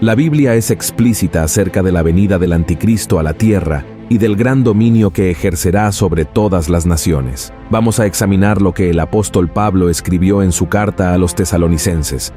La Biblia es explícita acerca de la venida del Anticristo a la tierra y del gran dominio que ejercerá sobre todas las naciones. Vamos a examinar lo que el apóstol Pablo escribió en su carta a los tesalonicenses.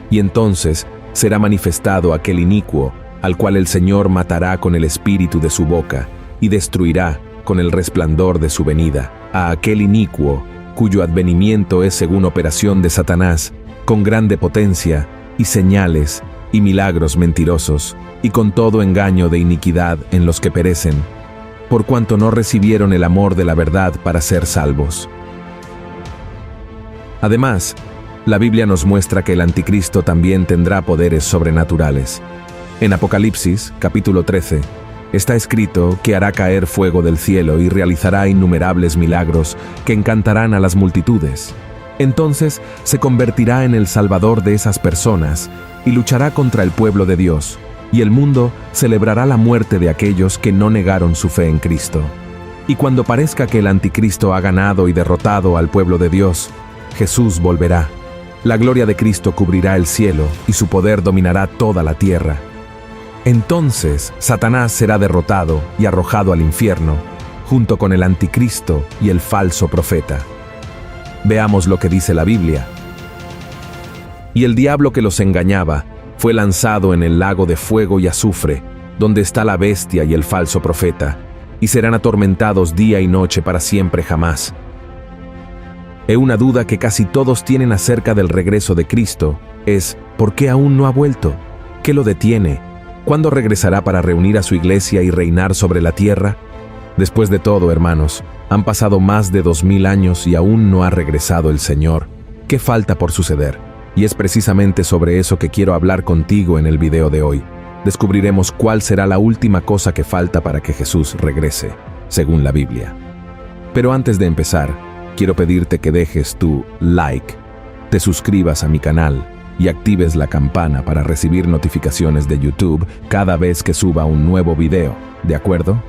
Y entonces será manifestado aquel inicuo, al cual el Señor matará con el espíritu de su boca, y destruirá con el resplandor de su venida, a aquel inicuo, cuyo advenimiento es según operación de Satanás, con grande potencia, y señales, y milagros mentirosos, y con todo engaño de iniquidad en los que perecen, por cuanto no recibieron el amor de la verdad para ser salvos. Además, la Biblia nos muestra que el Anticristo también tendrá poderes sobrenaturales. En Apocalipsis, capítulo 13, está escrito que hará caer fuego del cielo y realizará innumerables milagros que encantarán a las multitudes. Entonces se convertirá en el Salvador de esas personas y luchará contra el pueblo de Dios, y el mundo celebrará la muerte de aquellos que no negaron su fe en Cristo. Y cuando parezca que el Anticristo ha ganado y derrotado al pueblo de Dios, Jesús volverá. La gloria de Cristo cubrirá el cielo y su poder dominará toda la tierra. Entonces Satanás será derrotado y arrojado al infierno, junto con el Anticristo y el falso profeta. Veamos lo que dice la Biblia. Y el diablo que los engañaba fue lanzado en el lago de fuego y azufre, donde está la bestia y el falso profeta, y serán atormentados día y noche para siempre jamás. Una duda que casi todos tienen acerca del regreso de Cristo es: ¿por qué aún no ha vuelto? ¿Qué lo detiene? ¿Cuándo regresará para reunir a su iglesia y reinar sobre la tierra? Después de todo, hermanos, han pasado más de 2000 años y aún no ha regresado el Señor. ¿Qué falta por suceder? Y es precisamente sobre eso que quiero hablar contigo en el video de hoy. Descubriremos cuál será la última cosa que falta para que Jesús regrese, según la Biblia. Pero antes de empezar, quiero pedirte que dejes tu like, te suscribas a mi canal y actives la campana para recibir notificaciones de YouTube cada vez que suba un nuevo video, ¿de acuerdo?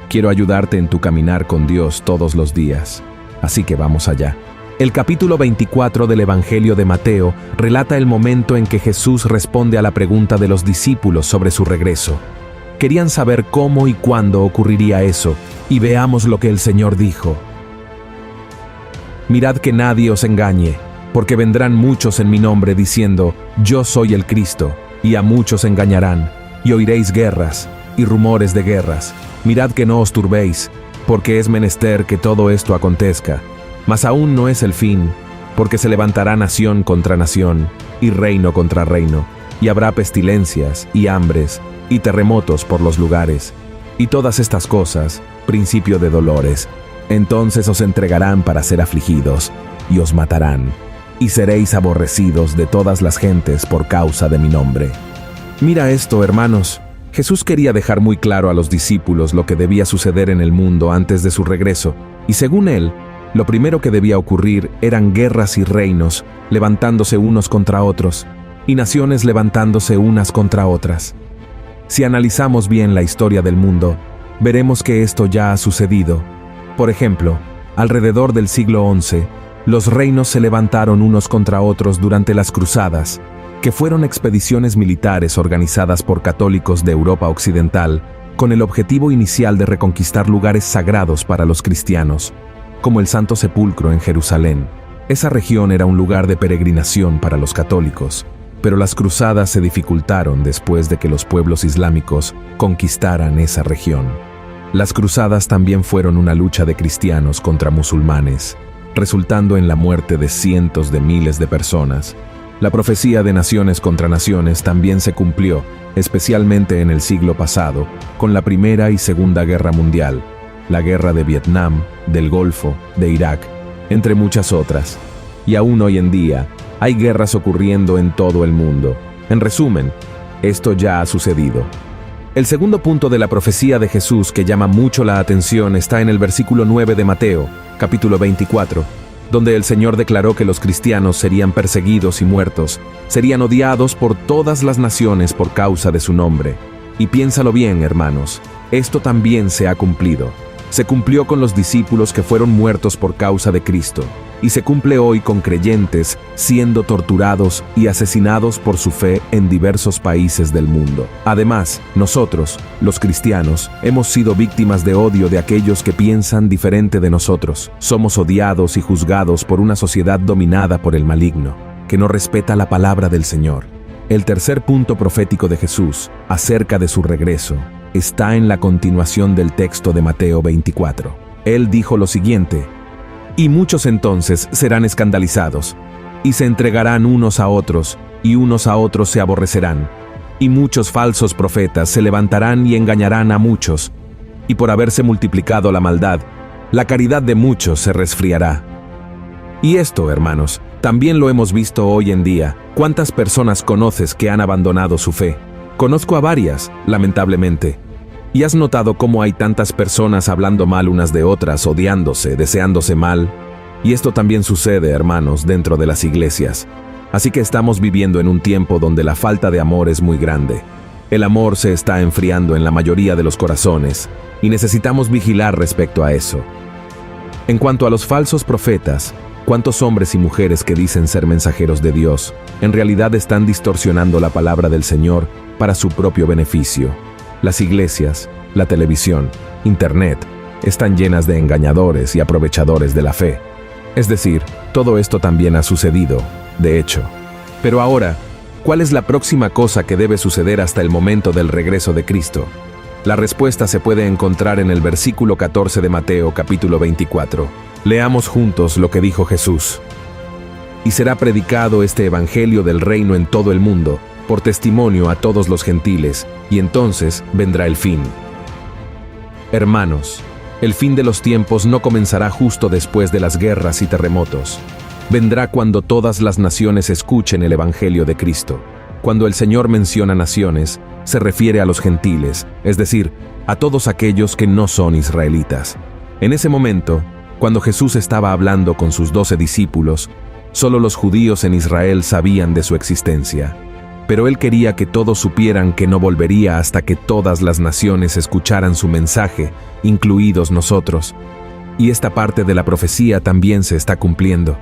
Quiero ayudarte en tu caminar con Dios todos los días, así que vamos allá. El capítulo 24 del Evangelio de Mateo relata el momento en que Jesús responde a la pregunta de los discípulos sobre su regreso. Querían saber cómo y cuándo ocurriría eso, y veamos lo que el Señor dijo. Mirad que nadie os engañe, porque vendrán muchos en mi nombre diciendo: yo soy el Cristo, y a muchos engañarán, y oiréis guerras y rumores de guerras. Mirad que no os turbéis, porque es menester que todo esto acontezca. Mas aún no es el fin, porque se levantará nación contra nación, y reino contra reino, y habrá pestilencias, y hambres, y terremotos por los lugares, y todas estas cosas, principio de dolores. Entonces os entregarán para ser afligidos, y os matarán, y seréis aborrecidos de todas las gentes por causa de mi nombre. Mira esto, hermanos. Jesús quería dejar muy claro a los discípulos lo que debía suceder en el mundo antes de su regreso, y según él, lo primero que debía ocurrir eran guerras y reinos levantándose unos contra otros, y naciones levantándose unas contra otras. Si analizamos bien la historia del mundo, veremos que esto ya ha sucedido. Por ejemplo, alrededor del siglo XI, los reinos se levantaron unos contra otros durante las Cruzadas, que fueron expediciones militares organizadas por católicos de Europa Occidental con el objetivo inicial de reconquistar lugares sagrados para los cristianos, como el Santo Sepulcro en Jerusalén. Esa región era un lugar de peregrinación para los católicos, pero las cruzadas se dificultaron después de que los pueblos islámicos conquistaran esa región. Las cruzadas también fueron una lucha de cristianos contra musulmanes, resultando en la muerte de cientos de miles de personas. La profecía de naciones contra naciones también se cumplió, especialmente en el siglo pasado, con la Primera y Segunda Guerra Mundial, la guerra de Vietnam, del Golfo, de Irak, entre muchas otras. Y aún hoy en día, hay guerras ocurriendo en todo el mundo. En resumen, esto ya ha sucedido. El segundo punto de la profecía de Jesús que llama mucho la atención está en el versículo 9 de Mateo, capítulo 24, donde el Señor declaró que los cristianos serían perseguidos y muertos, serían odiados por todas las naciones por causa de su nombre. Y piénsalo bien, hermanos, esto también se ha cumplido. Se cumplió con los discípulos que fueron muertos por causa de Cristo. y se cumple hoy con creyentes siendo torturados y asesinados por su fe en diversos países del mundo. Además, nosotros, los cristianos, hemos sido víctimas de odio de aquellos que piensan diferente de nosotros. Somos odiados y juzgados por una sociedad dominada por el maligno, que no respeta la palabra del Señor. El tercer punto profético de Jesús, acerca de su regreso, está en la continuación del texto de Mateo 24. Él dijo lo siguiente: «Y muchos entonces serán escandalizados, y se entregarán unos a otros, y unos a otros se aborrecerán. Y muchos falsos profetas se levantarán y engañarán a muchos, y por haberse multiplicado la maldad, la caridad de muchos se resfriará». Y esto, hermanos, también lo hemos visto hoy en día. ¿Cuántas personas conoces que han abandonado su fe? Conozco a varias, lamentablemente. ¿Y has notado cómo hay tantas personas hablando mal unas de otras, odiándose, deseándose mal? Y esto también sucede, hermanos, dentro de las iglesias. Así que estamos viviendo en un tiempo donde la falta de amor es muy grande. El amor se está enfriando en la mayoría de los corazones, y necesitamos vigilar respecto a eso. En cuanto a los falsos profetas, ¿cuántos hombres y mujeres que dicen ser mensajeros de Dios, en realidad están distorsionando la palabra del Señor para su propio beneficio? Las iglesias, la televisión, Internet, están llenas de engañadores y aprovechadores de la fe. Es decir, todo esto también ha sucedido, de hecho. Pero ahora, ¿cuál es la próxima cosa que debe suceder hasta el momento del regreso de Cristo? La respuesta se puede encontrar en el versículo 14 de Mateo capítulo 24. Leamos juntos lo que dijo Jesús. «Y será predicado este evangelio del reino en todo el mundo, por testimonio a todos los gentiles, y entonces vendrá el fin». Hermanos, el fin de los tiempos no comenzará justo después de las guerras y terremotos. Vendrá cuando todas las naciones escuchen el evangelio de Cristo. Cuando el Señor menciona naciones, se refiere a los gentiles, es decir, a todos aquellos que no son israelitas. En ese momento, cuando Jesús estaba hablando con sus 12 discípulos, solo los judíos en Israel sabían de su existencia. Pero Él quería que todos supieran que no volvería hasta que todas las naciones escucharan su mensaje, incluidos nosotros. Y esta parte de la profecía también se está cumpliendo.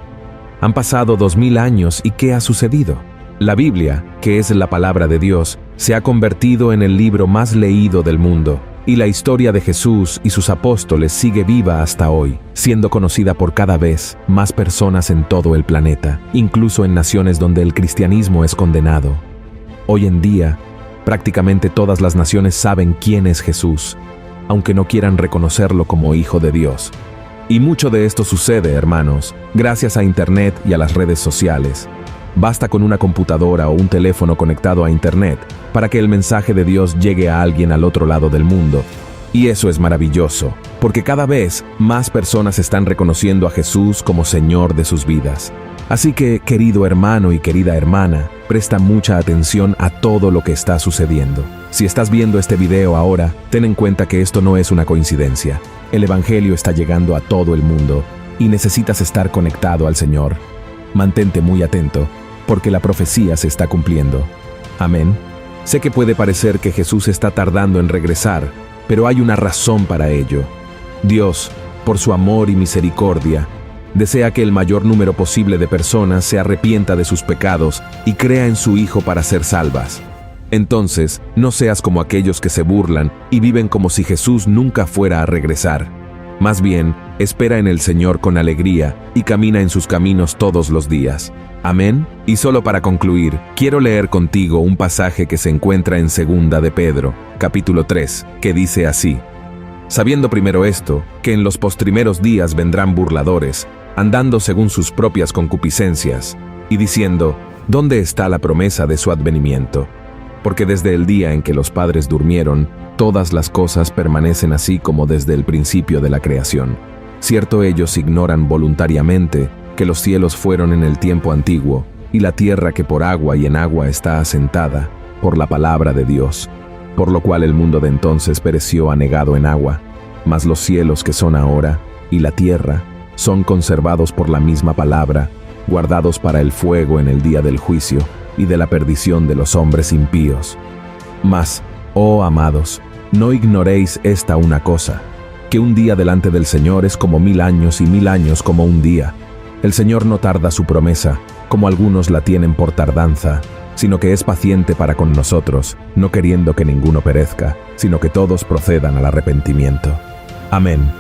Han pasado 2000 años y ¿qué ha sucedido? La Biblia, que es la palabra de Dios, se ha convertido en el libro más leído del mundo. Y la historia de Jesús y sus apóstoles sigue viva hasta hoy, siendo conocida por cada vez más personas en todo el planeta, incluso en naciones donde el cristianismo es condenado. Hoy en día, prácticamente todas las naciones saben quién es Jesús, aunque no quieran reconocerlo como Hijo de Dios. Y mucho de esto sucede, hermanos, gracias a Internet y a las redes sociales. Basta con una computadora o un teléfono conectado a Internet para que el mensaje de Dios llegue a alguien al otro lado del mundo. Y eso es maravilloso, porque cada vez más personas están reconociendo a Jesús como Señor de sus vidas. Así que, querido hermano y querida hermana, presta mucha atención a todo lo que está sucediendo. Si estás viendo este video ahora, ten en cuenta que esto no es una coincidencia. El Evangelio está llegando a todo el mundo y necesitas estar conectado al Señor. Mantente muy atento, porque la profecía se está cumpliendo. Amén. Sé que puede parecer que Jesús está tardando en regresar, pero hay una razón para ello. Dios, por su amor y misericordia, desea que el mayor número posible de personas se arrepienta de sus pecados y crea en su Hijo para ser salvas. Entonces, no seas como aquellos que se burlan y viven como si Jesús nunca fuera a regresar. Más bien, espera en el Señor con alegría y camina en sus caminos todos los días. Amén. Y solo para concluir, quiero leer contigo un pasaje que se encuentra en 2 de Pedro, capítulo 3, que dice así: «Sabiendo primero esto, que en los postrimeros días vendrán burladores, andando según sus propias concupiscencias, y diciendo, ¿dónde está la promesa de su advenimiento? Porque desde el día en que los padres durmieron, todas las cosas permanecen así como desde el principio de la creación. Cierto, ellos ignoran voluntariamente que los cielos fueron en el tiempo antiguo, y la tierra que por agua y en agua está asentada, por la palabra de Dios, por lo cual el mundo de entonces pereció anegado en agua, mas los cielos que son ahora, y la tierra, son conservados por la misma palabra, guardados para el fuego en el día del juicio y de la perdición de los hombres impíos. Mas, oh amados, no ignoréis esta una cosa, que un día delante del Señor es como 1000 años y 1000 años como un día. El Señor no tarda su promesa, como algunos la tienen por tardanza, sino que es paciente para con nosotros, no queriendo que ninguno perezca, sino que todos procedan al arrepentimiento. Amén.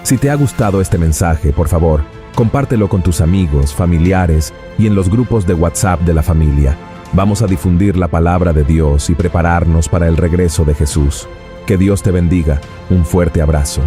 Si te ha gustado este mensaje, por favor, compártelo con tus amigos, familiares y en los grupos de WhatsApp de la familia. Vamos a difundir la palabra de Dios y prepararnos para el regreso de Jesús. Que Dios te bendiga. Un fuerte abrazo.